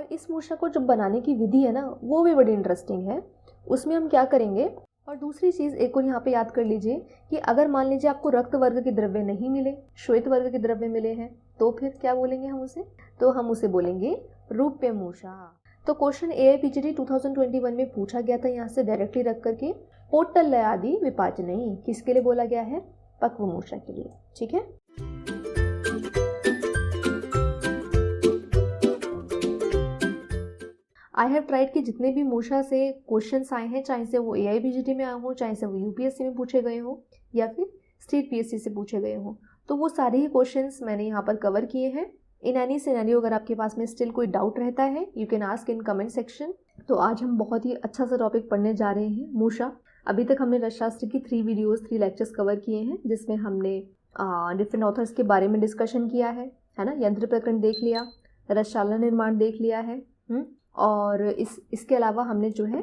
और इस मूषा को जो बनाने की विधि है ना वो भी बड़ी इंटरेस्टिंग है। उसमें हम क्या करेंगे, और दूसरी चीज़ एक और यहाँ पे याद कर लीजिए कि अगर मान लीजिए आपको रक्त वर्ग के द्रव्य नहीं मिले, श्वेत वर्ग के द्रव्य मिले हैं, तो फिर क्या बोलेंगे हम उसे, तो हम उसे बोलेंगे रूप्य मूषा। तो क्वेश्चन AIPGT 2021 में पूछा गया था यहाँ से डायरेक्टली रख करके, पोट्टल आदि विपाचनई किसके लिए बोला गया है, पक्व मूषा के लिए। ठीक है, आई हैव ट्राइड कि जितने भी मूषा से क्वेश्चंस आए हैं, चाहे से वो AIPGT में आए हो, चाहे से वो UPSC में पूछे गए हो या फिर स्टेट PSC से पूछे गए हो, तो वो सारे ही क्वेश्चंस मैंने यहाँ पर कवर किए हैं। इन एनी सिनेरियो अगर आपके पास में स्टिल कोई डाउट रहता है, you can ask in comment section. तो आज हम बहुत ही अच्छा सा टॉपिक पढ़ने जा रहे हैं, मूषा। अभी तक हमने रसशास्त्र की 3 वीडियोज़ 3 लेक्चर्स कवर किए हैं, जिसमें हमने डिफरेंट ऑथर्स के बारे में डिस्कशन किया है ना, यंत्र प्रकरण देख लिया, रसशाला निर्माण देख लिया है, और इसके अलावा हमने जो है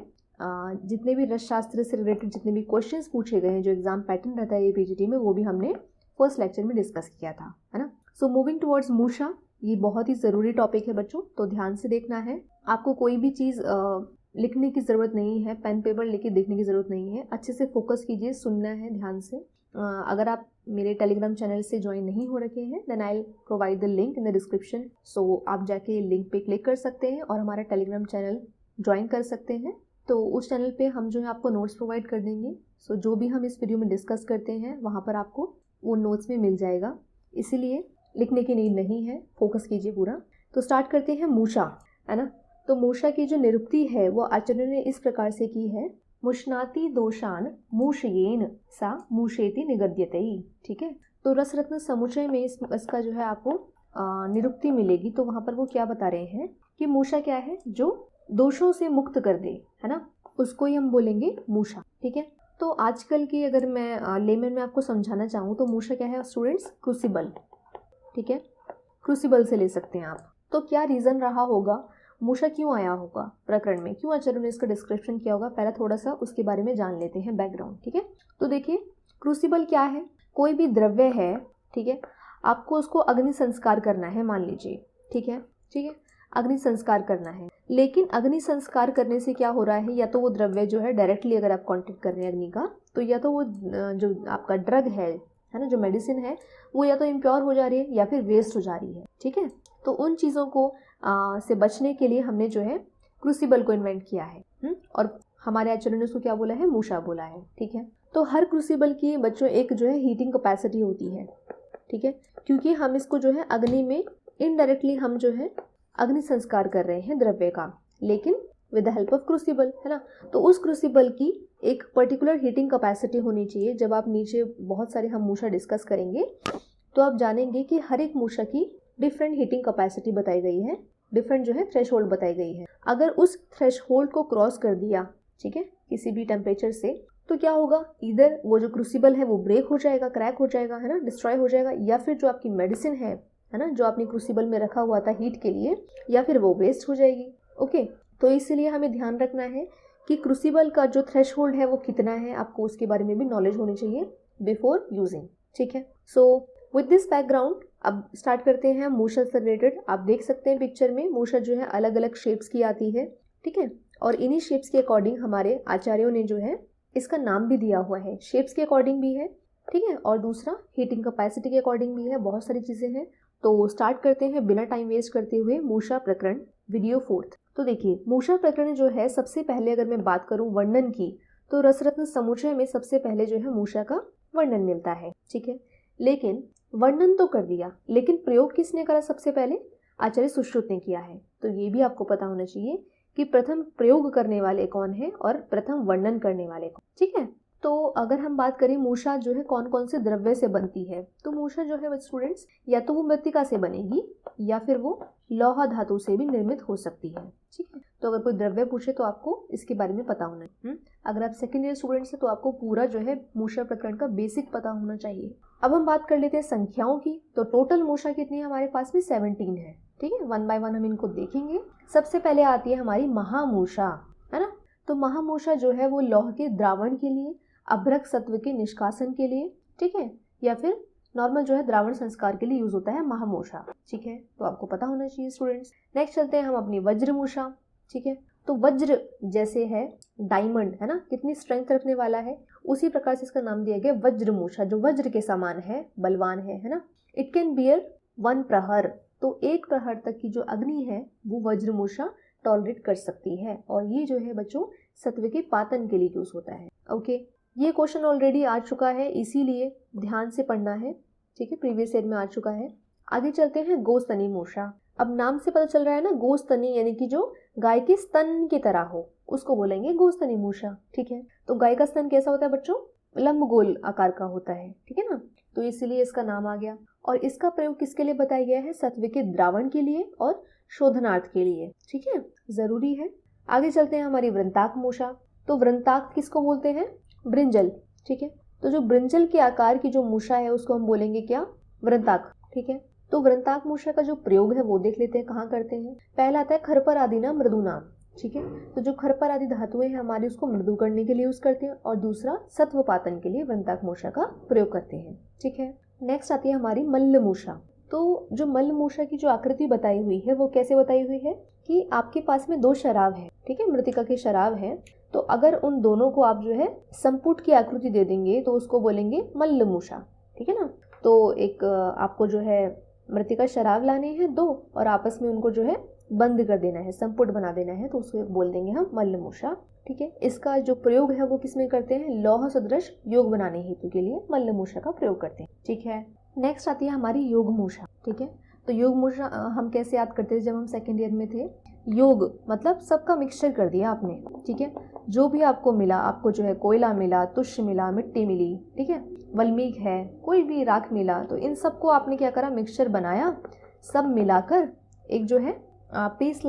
जितने भी रसशास्त्र से रिलेटेड जितने भी क्वेश्चंस पूछे गए हैं, जो एग्जाम पैटर्न रहता है AIPGT में, वो भी हमने फर्स्ट लेक्चर में डिस्कस किया था, है ना। सो मूविंग टुवर्ड्स मूषा, ये बहुत ही ज़रूरी टॉपिक है बच्चों, तो ध्यान से देखना है। आपको कोई भी चीज़ लिखने की ज़रूरत नहीं है, पेन पेपर लेके देखने की ज़रूरत नहीं है, अच्छे से फोकस कीजिए, सुनना है ध्यान से। अगर आप मेरे टेलीग्राम चैनल से ज्वाइन नहीं हो रखे हैं, then I will provide the link in the description, so आप जाके लिंक पे क्लिक कर सकते हैं और हमारा टेलीग्राम चैनल ज्वाइन कर सकते हैं। तो उस चैनल पे हम जो है आपको नोट्स प्रोवाइड कर देंगे। सो जो भी हम इस वीडियो में डिस्कस करते हैं वहाँ पर आपको वो नोट्स में मिल जाएगा, इसीलिए लिखने की नीड नहीं है, फोकस कीजिए पूरा। तो स्टार्ट करते हैं मूषा, है ना। तो मूषा की जो निरुक्ति है वो आचार्य ने इस प्रकार से की है, मुष्णाति दोषान मूषयेन सा मूषेति निगद्यते। ठीक है, तो रसरत्न समुच्चय में इसका जो है आपको निरुक्ति मिलेगी। तो वहाँ पर वो क्या बता रहे हैं कि मूषा क्या है, जो दोषों से मुक्त कर दे, है ना, उसको ही हम बोलेंगे मूषा। ठीक है, तो आजकल की अगर मैं लेमन में आपको समझाना चाहूँ तो मूषा क्या है स्टूडेंट्स, क्रूसिबल। ठीक है, क्रूसिबल से ले सकते हैं आप। तो क्या रीज़न रहा होगा, मूषा क्यों आया होगा प्रकरण में, क्यों आचार्य ने इसका डिस्क्रिप्शन किया होगा, पहला थोड़ा सा उसके बारे में जान लेते हैं, बैकग्राउंड। ठीक है, तो देखिए क्रूसिबल क्या है, कोई भी द्रव्य है, ठीक है, आपको उसको अग्नि संस्कार करना है, मान लीजिए। ठीक है, अग्नि संस्कार करना है, लेकिन अग्नि संस्कार करने से क्या हो रहा है, या तो वो द्रव्य जो है डायरेक्टली अगर आप कांटेक्ट कर रहे हैं अग्नि का, तो या तो वो जो आपका ड्रग है ना, जो मेडिसिन है, वो या तो इम्प्योर हो जा रही है या फिर वेस्ट हो जा रही है। ठीक है, तो उन चीज़ों को से बचने के लिए हमने जो है क्रूसिबल को इन्वेंट किया है, और हमारे आचार्य ने उसको क्या बोला है, मूषा बोला है। ठीक है, तो हर क्रूसिबल की बच्चों एक जो है हीटिंग कैपेसिटी होती है। ठीक है, क्योंकि हम इसको जो है अग्नि में इनडायरेक्टली हम जो है अग्नि संस्कार कर रहे हैं द्रव्य का, लेकिन with the help of crucible, है ना। तो उस क्रूसिबल की एक पर्टिकुलर हीटिंग कैपेसिटी होनी चाहिए। जब आप नीचे बहुत सारे हम मूषा डिस्कस करेंगे तो आप जानेंगे कि हर एक मूषा की डिफरेंट हीटिंग कैपेसिटी बताई गई है, डिफरेंट जो है थ्रेशोल्ड बताई गई है। अगर उस थ्रेशोल्ड को क्रॉस कर दिया, ठीक है, किसी भी टेम्परेचर से, तो क्या होगा, इधर वो जो क्रूसिबल है वो ब्रेक हो जाएगा, क्रैक हो जाएगा, है ना, डिस्ट्रॉय हो जाएगा, या फिर जो आपकी मेडिसिन है ना, जो आपने क्रूसिबल में रखा हुआ था हीट के लिए, या फिर वो वेस्ट हो जाएगी। ओके, तो इसलिए हमें ध्यान रखना है कि क्रूसिबल का जो थ्रेशोल्ड है वो कितना है, आपको उसके बारे में भी नॉलेज होनी चाहिए बिफोर यूजिंग। ठीक है, सो विद दिस बैकग्राउंड अब स्टार्ट करते हैं मूषा से रिलेटेड। आप देख सकते हैं पिक्चर में मूषा जो है अलग अलग शेप्स की आती है। ठीक है, और इन्हीं शेप्स के अकॉर्डिंग हमारे आचार्यों ने जो है इसका नाम भी दिया हुआ है, शेप्स के अकॉर्डिंग भी है। ठीक है, और दूसरा हीटिंग कैपेसिटी के अकॉर्डिंग भी है, बहुत सारी चीज़ें हैं। तो स्टार्ट करते हैं बिना टाइम वेस्ट करते हुए मूषा प्रकरण वीडियो 4। तो देखिए मूषा प्रकरण जो है, सबसे पहले अगर मैं बात करूं वर्णन की, तो रसरत्न समुच्चय में सबसे पहले जो है मूषा का वर्णन मिलता है। ठीक है, लेकिन वर्णन तो कर दिया, लेकिन प्रयोग किसने करा सबसे पहले, आचार्य सुश्रुत ने किया है। तो ये भी आपको पता होना चाहिए कि प्रथम प्रयोग करने वाले कौन है और प्रथम वर्णन करने वाले कौन। ठीक है, तो अगर हम बात करें मूषा जो है कौन कौन से द्रव्य से बनती है, तो मूषा जो है स्टूडेंट्स या तो वो मृत्तिका से बनेगी या फिर वो लौह धातु से भी निर्मित हो सकती है। ठीक है, तो अगर कोई द्रव्य पूछे तो आपको इसके बारे में पता होना है। अगर आप सेकेंड ईयर स्टूडेंट्स हैं तो आपको पूरा जो है मूषा प्रकरण का बेसिक पता होना चाहिए। अब हम बात कर लेते हैं संख्याओं की। तो टोटल मूषा कितनी है हमारे पास में, 17 है। ठीक है, वन बाय वन हम इनको देखेंगे। सबसे पहले आती है हमारी महामूषा, है ना। तो महामूषा जो है वो लौह के द्रावण के लिए, अभ्रक सत्व के निष्कासन के लिए, ठीक है, या फिर नॉर्मल जो है द्रावण संस्कार के लिए यूज होता है महामूषा, ठीक है, तो आपको पता होना चाहिए स्टूडेंट्स। नेक्स्ट चलते हैं हम अपनी वज्रमूषा, ठीक है, तो वज्र जैसे है डायमंड है ना, कितनी स्ट्रेंथ रखने वाला है, उसी प्रकार से इसका नाम दिया गया वज्रमूषा, जो वज्र के समान है, बलवान है ना। इट कैन बियर 1 प्रहर, तो 1 प्रहर तक की जो अग्नि है वो वज्रमूषा टॉलरेट कर सकती है, और ये जो है बच्चों सत्व के पातन के लिए यूज होता है। ओके, ये क्वेश्चन ऑलरेडी आ चुका है, इसीलिए ध्यान से पढ़ना है, ठीक है, प्रीवियस ईयर में आ चुका है। आगे चलते हैं गोस्तनी मूषा। अब नाम से पता चल रहा है ना, गोस्तनी यानी कि जो गाय के स्तन की तरह हो, उसको बोलेंगे गोस्तनी मूषा, ठीक है। तो गाय का स्तन कैसा होता है बच्चों, लंबगोल आकार का होता है, ठीक है ना, तो इसीलिए इसका नाम आ गया। और इसका प्रयोग किसके लिए बताया गया है, सत्व के द्रावण के लिए और शोधनार्थ के लिए, ठीक है, जरूरी है। आगे चलते हैं हमारी वृंताक मूषा। तो वृंताक किसको बोलते हैं, ब्रिंजल, ठीक है, तो जो ब्रिंजल के आकार की जो मूषा है उसको हम बोलेंगे क्या, वृंताक, ठीक है। तो वृंताक मूषा का जो प्रयोग है वो देख लेते हैं कहाँ करते हैं। पहला आता है खरपर आदि ना मृदु नाम, ठीक है, तो जो खरपर आदि धातुएं हैं हमारी उसको मृदु करने के लिए यूज करते हैं, और दूसरा सत्वपातन के लिए वृंताक मूषा का प्रयोग करते हैं, ठीक है। नेक्स्ट आती है हमारी मल्ल मूषा। तो जो मल्ल मूषा की जो आकृति बताई हुई है वो कैसे बताई हुई है कि आपके पास में 2 शराब है, ठीक है, मृतिका के शराब है, तो अगर उन दोनों को आप जो है संपुट की आकृति दे देंगे तो उसको बोलेंगे मल्ल मूषा, ठीक है ना। तो एक आपको जो है मृतिका शराब लाने हैं 2 और आपस में उनको जो है बंद कर देना है, संपुट बना देना है, तो उसको बोल देंगे हम मल्ल मूषा, ठीक है। इसका जो प्रयोग है वो किसमें करते हैं, लौह सदृश योग बनाने हेतु के लिए मल्ल मूषा का प्रयोग करते हैं, ठीक है। नेक्स्ट आती है हमारी योग मूषा, ठीक है। तो योग मूषा हम कैसे याद करते थे जब हम सेकेंड ईयर में थे, योग मतलब सबका मिक्सचर कर दिया आपने, ठीक है, जो भी आपको मिला, आपको जो है कोयला मिला, तुष्य मिला, मिट्टी मिली, ठीक है, वल्मीक है, कोई भी राख मिला, तो इन सबको आपने क्या करा, मिक्सचर बनाया, सब मिलाकर एक जो है पेस्ट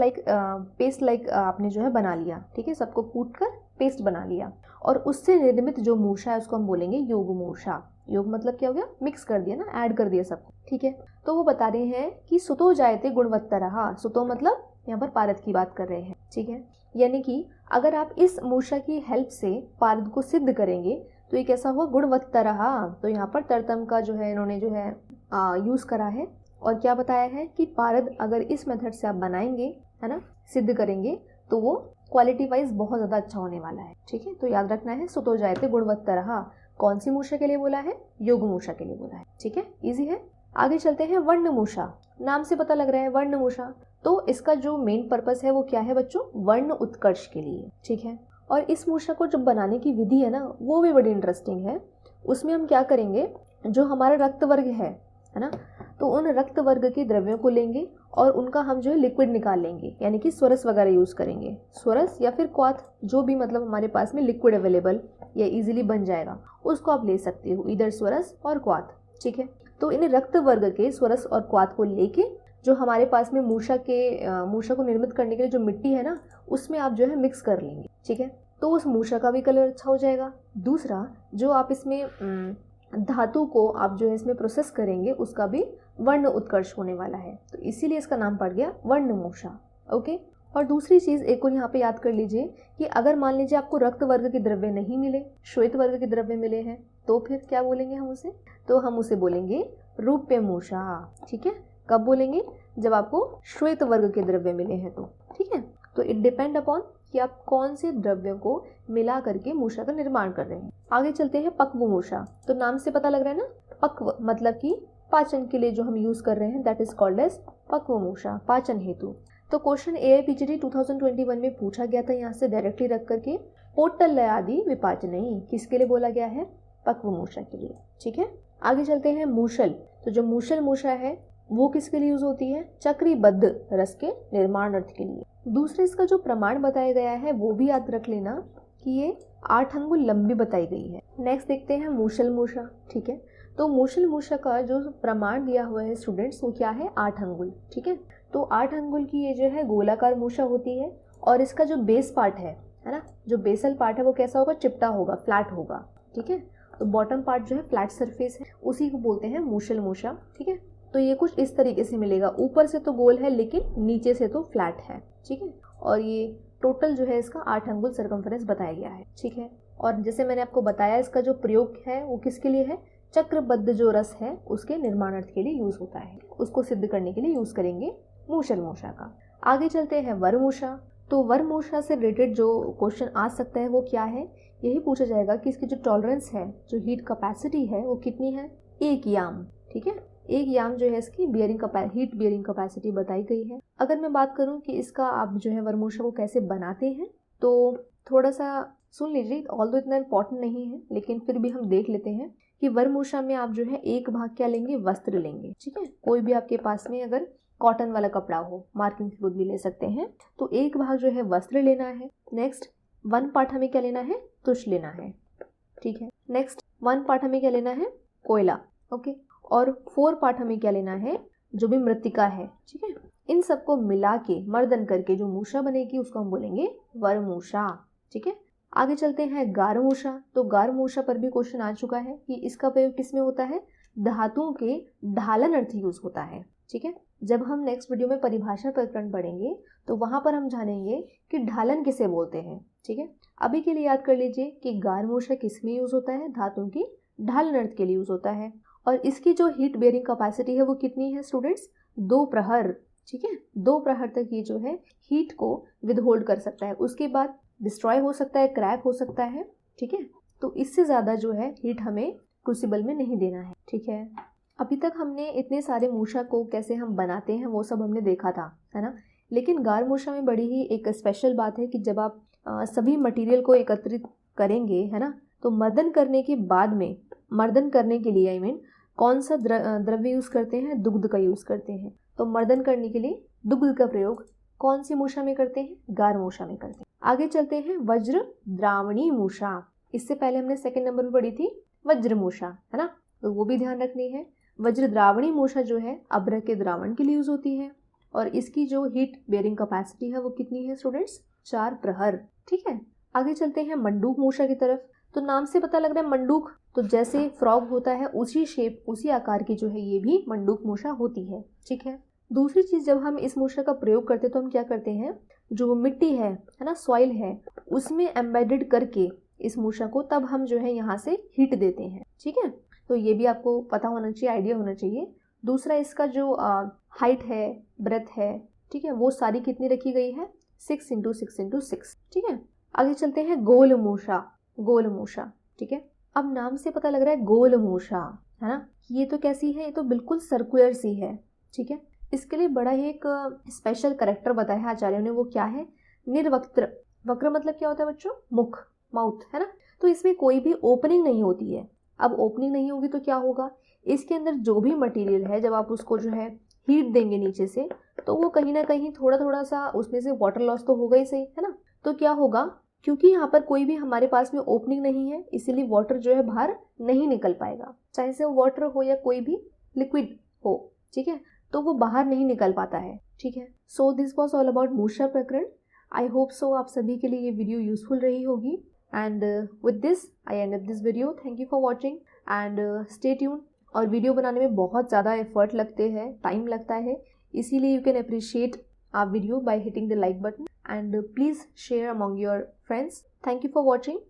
लाइक आपने जो है बना लिया, ठीक है, सबको कूट कर पेस्ट बना लिया, और उससे निर्मित जो मूषा है उसको हम बोलेंगे योग मूषा। योग मतलब क्या हो गया, मिक्स कर दिया ना, ऐड कर दिया सबको, ठीक है। तो वो बता रहे हैं कि सुतो जायते गुणवत्तरः, सुतो मतलब यहाँ पर पारद की बात कर रहे हैं, ठीक है, यानी कि अगर आप इस मूषा की हेल्प से पारद को सिद्ध करेंगे तो ये कैसा हुआ, गुणवत्तरः, तो यहाँ पर तरतम का जो है इन्होंने जो है यूज करा है, और क्या बताया है कि पारद अगर इस मेथड से आप बनाएंगे, है ना, सिद्ध करेंगे, तो वो क्वालिटी वाइज बहुत ज़्यादा अच्छा होने वाला है, ठीक है। तो याद रखना है, सुतो जायते गुणवत्तरः कौन सी मूषा के लिए बोला है, योग मूषा के लिए बोला है, ठीक है, इजी है। आगे चलते हैं वर्ण मूषा। नाम से पता लग रहा है वर्ण मूषा, तो इसका जो मेन पर्पस है वो क्या है बच्चों, वर्ण उत्कर्ष के लिए, ठीक है। और इस मूषा को जब बनाने की विधि है ना वो भी बड़ी इंटरेस्टिंग है। उसमें हम क्या करेंगे, जो हमारा रक्त वर्ग है ना, तो उन रक्त वर्ग के द्रव्यों को लेंगे और उनका हम जो है लिक्विड निकाल लेंगे, यानी कि स्वरस वगैरह यूज करेंगे, स्वरस या फिर क्वाथ, जो भी मतलब हमारे पास में लिक्विड अवेलेबल या इजीली बन जाएगा उसको आप ले सकते हो, इधर स्वरस और क्वाथ, ठीक है। तो इन रक्त वर्ग के स्वरस और क्वाथ को लेके जो हमारे पास में मूषा को निर्मित करने के लिए जो मिट्टी है ना उसमें आप जो है मिक्स कर लेंगे, ठीक है, तो उस मूषा का भी कलर अच्छा हो जाएगा। दूसरा जो आप इसमें धातु को आप जो है इसमें प्रोसेस करेंगे उसका भी वर्ण उत्कर्ष होने वाला है, तो इसीलिए इसका नाम पड़ गया वर्ण मूषा, ओके। और दूसरी चीज़ एक और यहाँ पे याद कर लीजिए कि अगर मान लीजिए आपको रक्त वर्ग के द्रव्य नहीं मिले, श्वेत वर्ग के द्रव्य मिले हैं, तो फिर क्या बोलेंगे हम उसे, तो हम उसे बोलेंगे रूप्य मूषा, ठीक है। कब बोलेंगे, जब आपको श्वेत वर्ग के द्रव्य मिले हैं तो, ठीक है। तो इट डिपेंड अपॉन कि आप कौन से द्रव्यों को मिला करके मूषा का निर्माण कर रहे हैं। आगे चलते हैं पक्व मूषा। तो नाम से पता लग रहा है ना, पक्व मतलब कि पाचन के लिए जो हम यूज कर रहे हैं, दैट इज कॉल्ड एज पक्व मूषा, पाचन हेतु। तो क्वेश्चन AIPGD 2021 में पूछा गया था, यहाँ से डायरेक्टली रख करके, पोटल आदि विपाचनई किसके लिए बोला गया है, पक्व मूषा के लिए, ठीक है। आगे चलते हैं मूषल। तो जो मूषल मूषा है वो किसके लिए यूज होती है, चक्रीबद्ध रस के निर्माण अर्थ के लिए। दूसरे इसका जो प्रमाण बताया गया है वो भी याद रख लेना कि ये 8 अंगुल लंबी बताई गई है। नेक्स्ट देखते हैं मूषल मूषा, ठीक है। तो मूषल मूषा का जो प्रमाण दिया हुआ है स्टूडेंट्स वो क्या है, 8 अंगुल, ठीक है। तो 8 अंगुल की ये जो है गोलाकार मूषा होती है, और इसका जो बेस पार्ट है ना, जो बेसल पार्ट है वो कैसा होगा, चिपटा होगा, फ्लैट होगा, ठीक है। तो बॉटम पार्ट जो है फ्लैट सरफेस है, उसी को बोलते हैं मूषल मूषा, ठीक है। तो ये कुछ इस तरीके से मिलेगा, ऊपर से तो गोल है लेकिन नीचे से तो फ्लैट है, ठीक है। और ये टोटल जो है इसका 8 अंगुल सर्कमफरेंस बताया गया है, ठीक है। और जैसे मैंने आपको बताया इसका जो प्रयोग है वो किसके लिए है, चक्रबद्ध जो रस है उसके निर्माणार्थ के लिए यूज होता है, उसको सिद्ध करने के लिए यूज करेंगे मूषल मूषा का। आगे चलते हैं वर्मूषा। तो वर्मूषा से रिलेटेड जो क्वेश्चन आ सकता है वो क्या है, यही पूछा जाएगा कि इसकी जो टॉलरेंस है, जो हीट कैपेसिटी है वो कितनी है, 1 याम। ठीक है, 1 याम जो है इसकी हीट बियरिंग कैपेसिटी बताई गई है। अगर मैं बात करूं कि इसका आप जो है वर्मूषा को कैसे बनाते हैं, तो थोड़ा सा सुन लीजिए, ऑल्दो इतना इम्पोर्टेंट नहीं है लेकिन फिर भी हम देख लेते हैं कि वर्मूषा में आप जो है 1 भाग क्या लेंगे, वस्त्र लेंगे। ठीक है, कोई भी आपके पास में अगर कॉटन वाला कपड़ा हो, मार्किंग फ्लूइड भी ले सकते हैं, तो 1 भाग जो है वस्त्र लेना है। नेक्स्ट 1 पार्ट हमें क्या लेना है, तुष लेना है। ठीक है, नेक्स्ट 1 पार्ट हमें क्या लेना है, कोयला। ओके, और 4 पार्ट हमें क्या लेना है, जो भी मृत्तिका है। ठीक है, इन सबको मिला के मर्दन करके जो मूषा बनेगी उसको हम बोलेंगे वर्मूषा। ठीक है, आगे चलते हैं गारमूषा। तो गारमूषा पर भी क्वेश्चन आ चुका है कि इसका प्रयोग किस में होता है, धातुओं के ढालन अर्थ यूज होता है। ठीक है, जब हम नेक्स्ट वीडियो में परिभाषा प्रकरण पढ़ेंगे तो वहां पर हम जानेंगे कि ढालन किसे बोलते हैं। ठीक है, अभी के लिए याद कर लीजिए कि गारमूषा किस में यूज होता है, धातुओं की ढालन अर्थ के लिए यूज होता है। और इसकी जो हीट बेयरिंग कैपेसिटी है वो कितनी है स्टूडेंट्स, 2 प्रहर। ठीक है, 2 प्रहर तक ये जो है हीट को विदहोल्ड कर सकता है, उसके बाद डिस्ट्रॉय हो सकता है, क्रैक हो सकता है। ठीक है, तो इससे ज़्यादा जो है हीट हमें क्रूसिबल में नहीं देना है। ठीक है, अभी तक हमने इतने सारे मूषा को कैसे हम बनाते हैं वो सब हमने देखा था, है ना। लेकिन गारमूषा में बड़ी ही एक स्पेशल बात है कि जब आप सभी मटेरियल को एकत्रित करेंगे, है ना, तो मर्दन करने के बाद में, मर्दन करने के लिए कौन सा द्रव्य यूज़ करते हैं, दुग्ध का यूज़ करते हैं। तो मर्दन करने के लिए दुग्ध का प्रयोग कौन सी मूषा में करते हैं, गारमूषा में करते हैं। आगे चलते हैं वज्र द्रावणी मूषा। इससे पहले हमने 2nd नंबर पर पढ़ी थी वज्र मूषा, है ना, तो वो भी ध्यान रखनी है। वज्र द्रावणी मूषा जो है अभ्रक के द्रावण के लिए यूज होती है और इसकी जो हीट बेयरिंग कैपेसिटी है वो कितनी है स्टूडेंट्स, 4 प्रहर। ठीक है, आगे चलते हैं मंडूक मूषा की तरफ। तो नाम से पता लग रहा है मंडूक, तो जैसे फ्रॉग होता है उसी शेप, उसी आकार की जो है ये भी मंडूक मूषा होती है। ठीक है, दूसरी चीज, जब हम इस मूषा का प्रयोग करते हैं तो हम क्या करते हैं, जो मिट्टी है ना, सॉइल है, उसमें एम्बेडेड करके इस मूषा को तब हम जो है यहाँ से हीट देते हैं। ठीक है, तो ये भी आपको पता होना चाहिए, आइडिया होना चाहिए। दूसरा, इसका जो हाइट है, ब्रेथ है, ठीक है, वो सारी कितनी रखी गई है, 6 × 6 × 6। ठीक है, आगे चलते हैं गोल मूषा। गोल मूषा, ठीक है, अब नाम से पता लग रहा है गोल मूषा, है ना, ये तो कैसी है, ये तो बिल्कुल सर्कुलर सी है। ठीक है, इसके लिए बड़ा ही एक स्पेशल कैरेक्टर बताया है आचार्यों ने, वो क्या है, निर्वक्त्र। वक्र मतलब क्या होता है बच्चों, मुख, माउथ, है ना। तो इसमें कोई भी ओपनिंग नहीं होती है। अब ओपनिंग नहीं होगी तो क्या होगा, इसके अंदर जो भी मटेरियल है जब आप उसको जो है हीट देंगे नीचे से, तो वो कहीं ना कहीं थोड़ा थोड़ा सा उसमें से वाटर लॉस तो होगा ही सही, है ना। तो क्या होगा, क्योंकि यहाँ पर कोई भी हमारे पास में ओपनिंग नहीं है, इसीलिए वाटर जो है बाहर नहीं निकल पाएगा, चाहे से वो वाटर हो या कोई भी लिक्विड हो। ठीक है, तो वो बाहर नहीं निकल पाता है। ठीक है, so this was all about मूषा प्रकरण। आई होप सो आप सभी के लिए ये वीडियो यूजफुल रही होगी। And with this I and up this video. Thank you for watching and stay tune. और वीडियो बनाने में बहुत ज़्यादा एफर्ट लगते हैं, टाइम लगता है, इसीलिए you can appreciate our video by hitting the like button and please share among your friends. Thank you for watching.